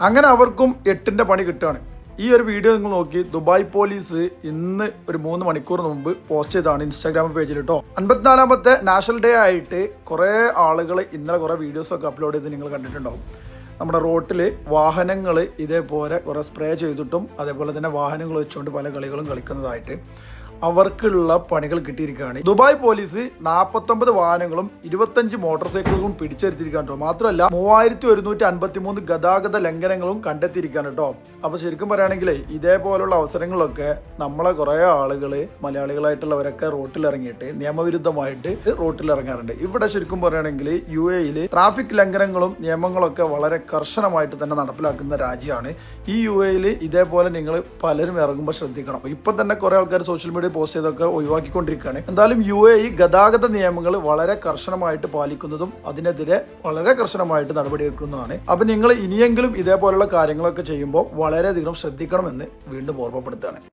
അങ്ങനെ അവർക്കും 8ന്റെ പണി കിട്ടുകയാണ്. ഈ ഒരു വീഡിയോ നിങ്ങൾ നോക്കി ദുബായ് പോലീസ് ഇന്ന് ഒരു 3 മണിക്കൂർ മുമ്പ് പോസ്റ്റ് ചെയ്താണ് ഇൻസ്റ്റാഗ്രാം പേജിൽ കേട്ടോ. 54ാമത്തെ നാഷണൽ ഡേ ആയിട്ട് കുറേ ആളുകൾ ഇന്നലെ കുറേ വീഡിയോസൊക്കെ അപ്ലോഡ് ചെയ്ത് നിങ്ങൾ കണ്ടിട്ടുണ്ടാവും. നമ്മുടെ റോട്ടിൽ വാഹനങ്ങൾ ഇതേപോലെ കുറേ സ്പ്രേ ചെയ്തിട്ടും അതേപോലെ തന്നെ വാഹനങ്ങൾ വെച്ചുകൊണ്ട് പല കളികളും കളിക്കുന്നതായിട്ട് അവർക്കുള്ള പണികൾ കിട്ടിയിരിക്കുകയാണ്. ദുബായ് പോലീസ് 49 വാഹനങ്ങളും 25 മോട്ടോർ സൈക്കിളുകളും പിടിച്ചെടുത്തിരിക്കുകയാണ് കേട്ടോ. മാത്രമല്ല 3153 ഗതാഗത ലംഘനങ്ങളും കണ്ടെത്തിയിരിക്കുകയാണ് കേട്ടോ. അപ്പോൾ ശരിക്കും പറയുകയാണെങ്കിൽ ഇതേപോലുള്ള അവസരങ്ങളൊക്കെ നമ്മളെ കുറേ ആളുകൾ മലയാളികളായിട്ടുള്ളവരൊക്കെ റോട്ടിലിറങ്ങിയിട്ട് നിയമവിരുദ്ധമായിട്ട് റോട്ടിലിറങ്ങാറുണ്ട്. ഇവിടെ ശരിക്കും പറയുകയാണെങ്കിൽ UAE-യിൽ ട്രാഫിക് ലംഘനങ്ങളും നിയമങ്ങളൊക്കെ വളരെ കർശനമായിട്ട് തന്നെ നടപ്പിലാക്കുന്ന രാജ്യമാണ്. ഈ UAE-യിൽ ഇതേപോലെ നിങ്ങൾ പലരും ഇറങ്ങുമ്പോൾ ശ്രദ്ധിക്കണം. ഇപ്പം തന്നെ കുറേ ആൾക്കാർ സോഷ്യൽ മീഡിയ പോസ്റ്റ് ചെയ്തൊക്കെ ഒഴിവാക്കിക്കൊണ്ടിരിക്കുകയാണ്. എന്തായാലും UAE ഗതാഗത നിയമങ്ങൾ വളരെ കർശനമായിട്ട് പാലിക്കുന്നതും അതിനെതിരെ വളരെ കർശനമായിട്ട് നടപടിയെടുക്കുന്നതാണ്. അപ്പം നിങ്ങൾ ഇനിയെങ്കിലും ഇതേപോലുള്ള കാര്യങ്ങളൊക്കെ ചെയ്യുമ്പോൾ വളരെയധികം ശ്രദ്ധിക്കണമെന്ന് വീണ്ടും ഓർമ്മപ്പെടുത്തുകയാണ്.